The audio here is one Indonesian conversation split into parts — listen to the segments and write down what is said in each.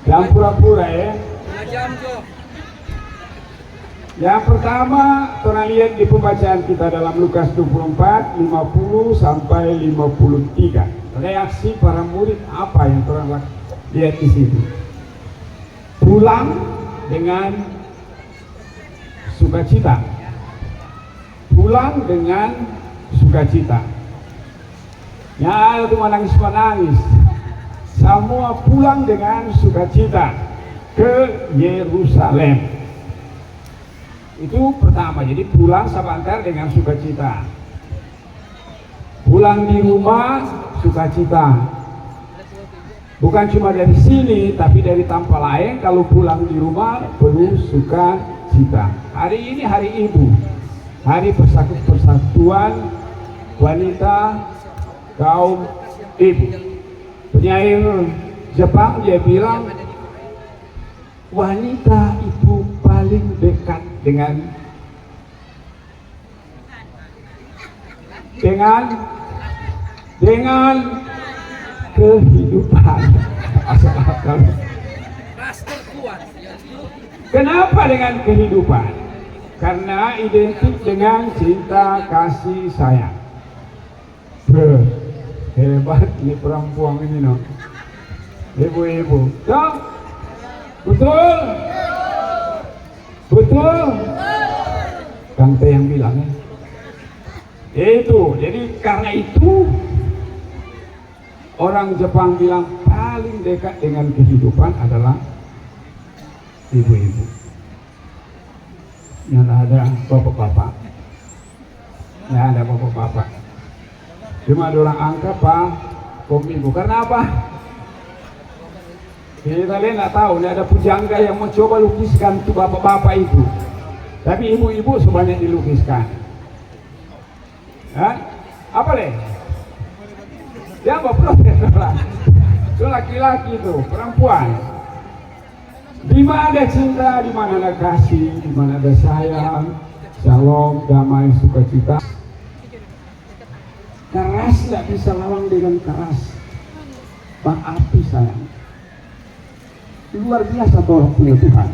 Jangan pura-pura ya. Yang pertama, kita lihat di pembacaan kita dalam Lukas 24, 50 sampai 53. Reaksi para murid apa yang kita lihat di situ? Pulang dengan sukacita. Pulang dengan sukacita. Ya, itu menangis-menangis. Semua pulang dengan sukacita ke Yerusalem. Itu pertama, jadi pulang sebentar dengan sukacita. Pulang di rumah sukacita. Bukan cuma dari sini, tapi dari tempat lain. Kalau pulang di rumah penuh sukacita. Hari ini hari Ibu, hari persatuan wanita kaum ibu. Penyair Jepang dia bilang, wanita itu paling dekat dengan kehidupan. Kenapa dengan kehidupan? Karena identik dengan cinta kasih sayang. Hebat ini perempuan ini, no? Ibu-ibu, dong? Betul? Betul? Kante yang bilang ya. Itu, jadi karena itu orang Jepang bilang paling dekat dengan kehidupan adalah ibu-ibu. Yang ada bapak-bapak. Yang ada bapak-bapak. Cuma ada orang angka pak, ibu. Karena apa? Kita lihat nggak tahu, ini ada pujangga yang mau coba lukiskan tuh bapak-bapak itu. Tapi ibu-ibu sebanyak dilukiskan. Hah? Apa deh? Yang protes lah. Itu laki-laki itu, perempuan. Di mana ada cinta, di mana ada kasih, di mana ada sayang, shalom, damai, sukacita. Keras tidak bisa lawan dengan keras. Bang api sayang. Luar biasa tolong punya Tuhan.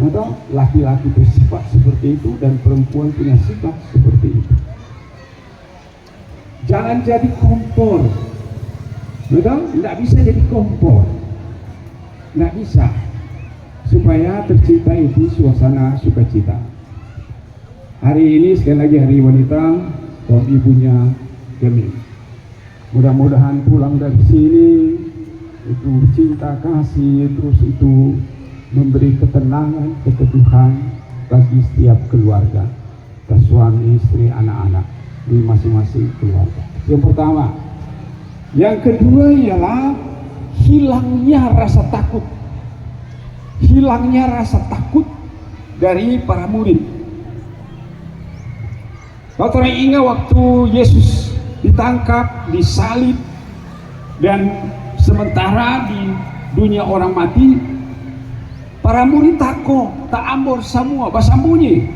Atau laki-laki bersifat seperti itu dan perempuan punya sifat seperti itu. Jangan jadi kompor. Betul? Tidak bisa jadi kompor. Tidak bisa. Supaya tercipta itu suasana sukacita. Hari ini sekali lagi hari wanita, kaum ibunya Gemini. Mudah-mudahan pulang dari sini itu cinta kasih, terus itu memberi ketenangan, keteduhan bagi setiap keluarga, ke suami, istri, anak-anak di masing-masing keluarga. Yang pertama. Yang kedua ialah hilangnya rasa takut. Hilangnya rasa takut dari para murid. Kau ingat waktu Yesus ditangkap, disalib, dan sementara di dunia orang mati, para murid takut, tak ambor semua, bersembunyi.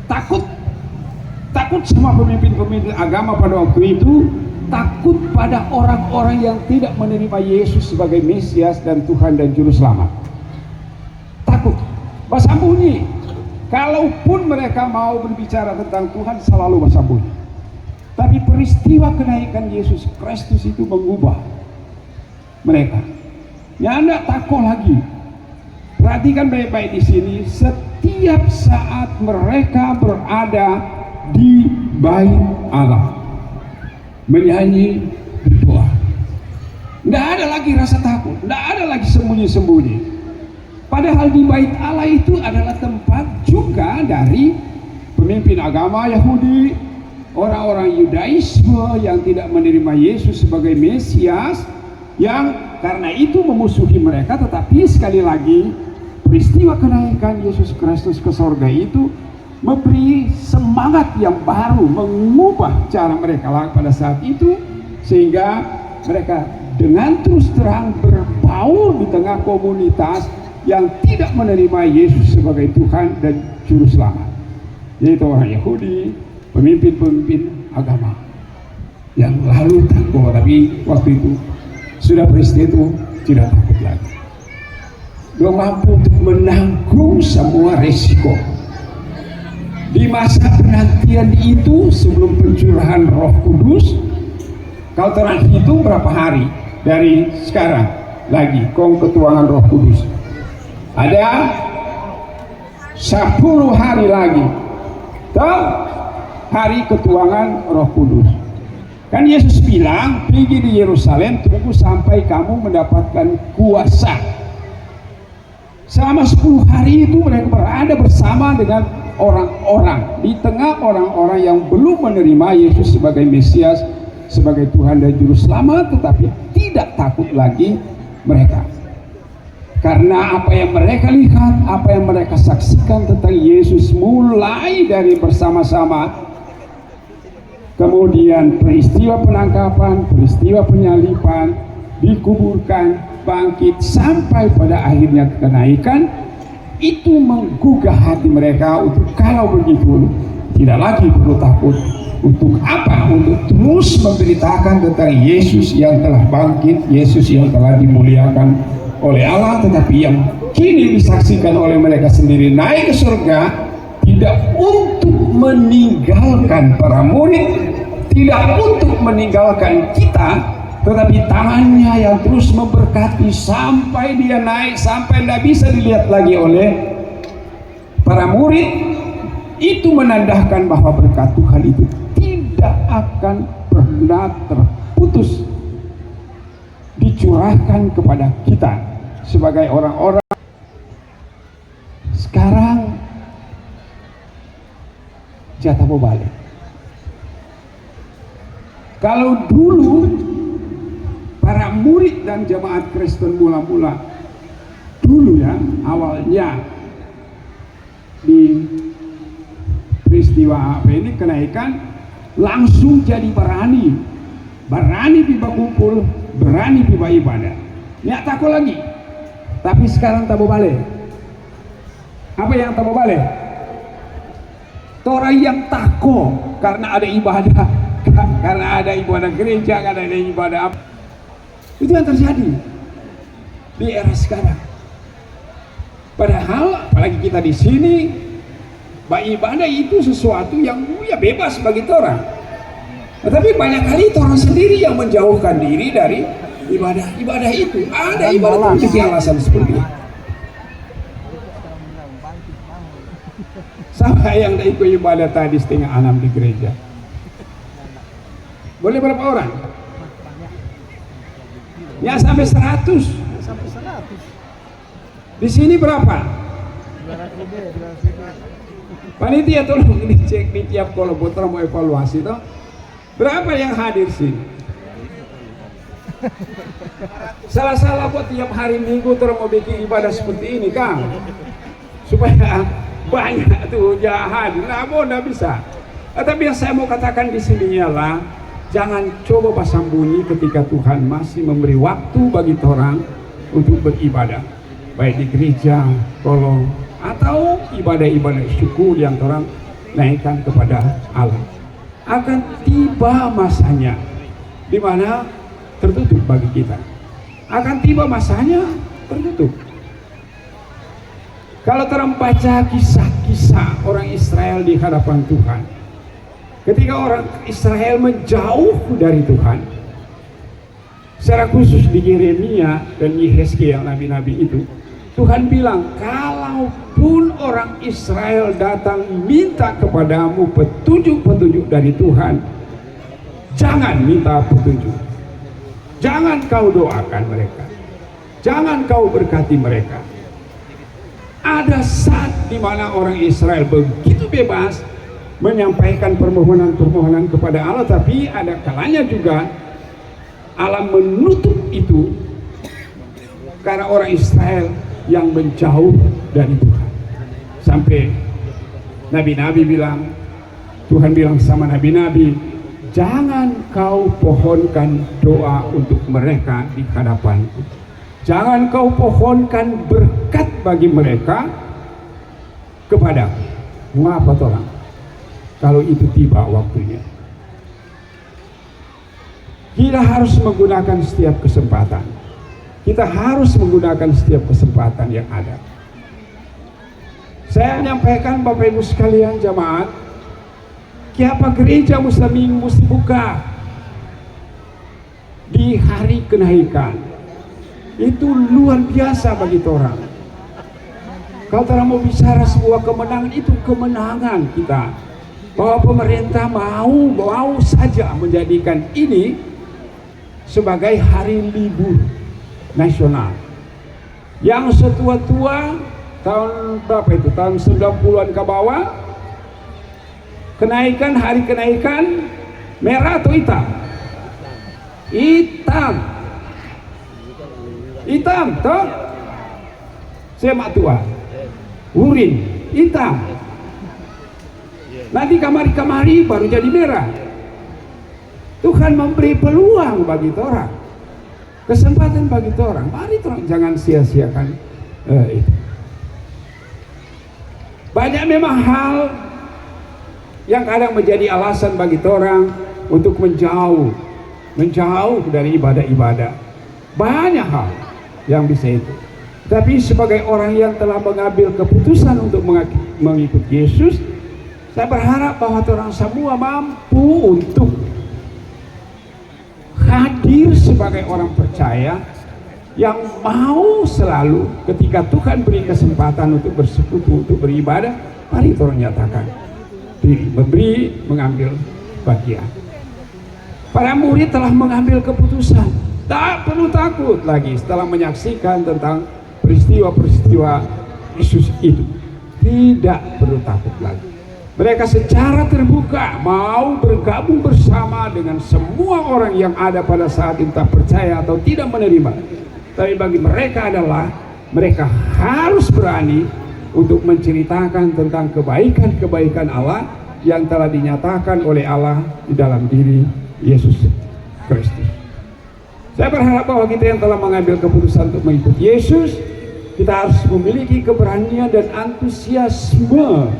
Takut sama pemimpin-pemimpin agama pada waktu itu, takut pada orang-orang yang tidak menerima Yesus sebagai Mesias dan Tuhan dan Juru Selamat. Takut, bersembunyi. Kalaupun mereka mau berbicara tentang Tuhan, selalu bersembunyi. Tapi peristiwa kenaikan Yesus Kristus itu mengubah mereka. Ya, Anda takut lagi. Perhatikan baik-baik di sini. Setiap saat mereka berada di bait Allah, menyanyi, berdoa. Tidak ada lagi rasa takut, tidak ada lagi sembunyi-sembunyi. Padahal di bait Allah itu adalah tempat juga dari pemimpin agama Yahudi, orang-orang Yudaisme yang tidak menerima Yesus sebagai Mesias, yang karena itu memusuhi mereka. Tetapi sekali lagi, peristiwa kenaikan Yesus Kristus ke sorga itu memberi semangat yang baru, mengubah cara mereka pada saat itu, sehingga mereka dengan terus terang berbaur di tengah komunitas yang tidak menerima Yesus sebagai Tuhan dan Juru Selamat, yaitu orang Yahudi, pemimpin-pemimpin agama yang lalu takut. Tapi waktu itu sudah peristiwa itu tidak takut lagi. Dia mampu untuk menanggung semua resiko. Di masa penantian itu sebelum pencurahan Roh Kudus, kalau terang itu berapa hari dari sekarang lagi ketuangan Roh Kudus? Ada 10 hari lagi. Tahu hari ketuangan Roh Kudus. Kan Yesus bilang, pergi di Yerusalem, tunggu sampai kamu mendapatkan kuasa. Selama 10 hari itu mereka berada bersama dengan orang-orang, di tengah orang-orang yang belum menerima Yesus sebagai Mesias, sebagai Tuhan dan Juru Selamat, tetapi tidak takut lagi mereka. Karena apa yang mereka lihat, apa yang mereka saksikan tentang Yesus, mulai dari bersama-sama, kemudian peristiwa penangkapan, peristiwa penyaliban, dikuburkan, bangkit, sampai pada akhirnya kenaikan, itu menggugah hati mereka untuk kalau begitu tidak lagi perlu takut. Untuk apa? Untuk terus memberitakan tentang Yesus yang telah bangkit, Yesus yang telah dimuliakan oleh Allah, tetapi yang kini disaksikan oleh mereka sendiri naik ke surga, tidak untuk meninggalkan para murid, tidak untuk meninggalkan kita, tetapi tangannya yang terus memberkati sampai dia naik, sampai tidak bisa dilihat lagi oleh para murid. Itu menandakan bahwa berkat Tuhan itu tidak akan pernah terputus dicurahkan kepada kita sebagai orang-orang. Sekarang jatah balik. Kalau dulu para murid dan jemaat Kristen mula-mula dulu ya, awalnya di peristiwa apa ini kenaikan, langsung jadi berani tiba kumpul, berani tiba ibadah, nggak takut lagi. Tapi sekarang tak balik. Apa yang tak balik? Orang yang takut karena ada ibadah, karena ada ibadah gereja, karena ada ibadah apa, itu yang terjadi di era sekarang. Padahal apalagi kita di sini, ibadah itu sesuatu yang ya bebas bagi orang. Tetapi banyak kali orang sendiri yang menjauhkan diri dari ibadah itu. Ada ibadah itu alasan seperti itu. Sama yang ikut ibadah tadi 5:30 di gereja. Boleh berapa orang? Ya sampai 100. Di sini berapa? Panitia tolong dicek di tiap kelompok, mau evaluasi toh. Berapa yang hadir sini? Salah-salah buat tiap hari Minggu terus mau bikin ibadah seperti ini, Kang. Supaya banyak tuh jahat. Nah, tidak bisa. Tapi yang saya mau katakan di sini ialah jangan coba pasang bunyi ketika Tuhan masih memberi waktu bagi orang untuk beribadah, baik di gereja, kolong, atau ibadah-ibadah syukur yang orang naikkan kepada Allah. Akan tiba masanya di mana tertutup bagi kita. Akan tiba masanya tertutup. Kalau orang baca kisah-kisah orang Israel di hadapan Tuhan, ketika orang Israel menjauh dari Tuhan, secara khusus di Yeremia dan Yehezkiel, nabi-nabi itu, Tuhan bilang, kalaupun orang Israel datang minta kepadamu petunjuk-petunjuk dari Tuhan, jangan minta petunjuk. Jangan kau doakan mereka. Jangan kau berkati mereka. Ada saat di mana orang Israel begitu bebas menyampaikan permohonan-permohonan kepada Allah, tapi ada kalanya juga Allah menutup itu karena orang Israel yang menjauh dari Tuhan. Sampai nabi-nabi bilang, Tuhan bilang sama nabi-nabi, jangan kau pohonkan doa untuk mereka di hadapanku. Jangan kau pohonkan berkat bagi mereka kepadaku. Mengapa tolong? Kalau itu tiba waktunya. Kita harus menggunakan setiap kesempatan. kita harus menggunakan setiap kesempatan yang ada. Saya menyampaikan Bapak Ibu sekalian jamaat, kenapa gereja Muslim mesti buka di hari kenaikan? Itu luar biasa bagi orang. Kalau orang mau bicara sebuah kemenangan, itu kemenangan kita. Bahwa pemerintah mau saja menjadikan ini sebagai hari libur nasional. Yang setua-tua tahun berapa itu? Tahun 90-an ke bawah, hari kenaikan merah atau hitam? Hitam toh? Semak tua urin hitam, nanti kamari baru jadi merah. Tuhan memberi peluang bagi orang, kesempatan bagi orang. Mari orang jangan sia-siakan itu. Banyak memang hal yang kadang menjadi alasan bagi orang untuk menjauh dari ibadah-ibadah. Banyak hal yang bisa itu. Tapi sebagai orang yang telah mengambil keputusan untuk mengikut Yesus, saya berharap bahwa orang semua mampu untuk hadir sebagai orang percaya yang mau selalu ketika Tuhan beri kesempatan untuk bersekutu, untuk beribadah, mari orang nyatakan diri, mengambil bagian. Para murid telah mengambil keputusan, tak perlu takut lagi setelah menyaksikan tentang peristiwa-peristiwa Yesus itu. Tidak perlu takut lagi. Mereka secara terbuka mau bergabung bersama dengan semua orang yang ada pada saat entah percaya atau tidak menerima. Tapi bagi mereka adalah mereka harus berani untuk menceritakan tentang kebaikan-kebaikan Allah yang telah dinyatakan oleh Allah di dalam diri Yesus Kristus. Saya berharap bahwa kita yang telah mengambil keputusan untuk mengikuti Yesus, kita harus memiliki keberanian dan antusiasme.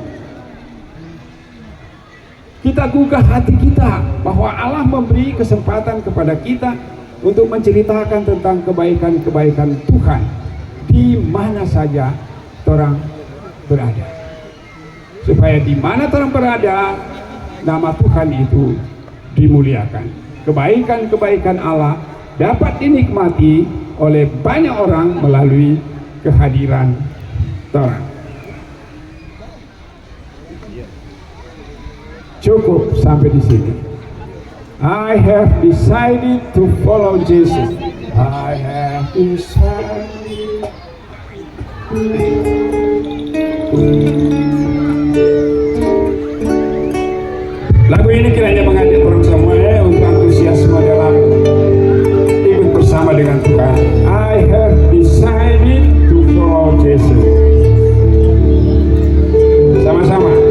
Kita gugah hati kita bahwa Allah memberi kesempatan kepada kita untuk menceritakan tentang kebaikan-kebaikan Tuhan di mana saja orang berada, supaya di mana orang berada nama Tuhan itu dimuliakan. Kebaikan-kebaikan Allah dapat dinikmati oleh banyak orang melalui kehadiran Tuhan. Cukup sampai di sini. I have decided to follow Jesus. I have decided. Lagu ini kiranya mengajak orang semua untuk antusiasme dalam ikut bersama dengan Tuhan. I have decided to follow Jesus. Sama-sama.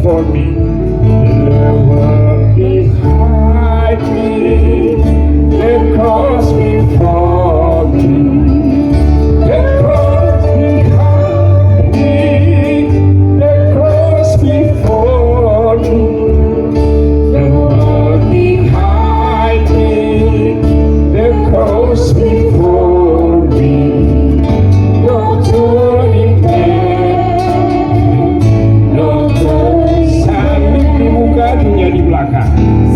For me, the world behind me, the cross before me, the cross behind me, the cross before me, the world behind me, the cross before me. belakang.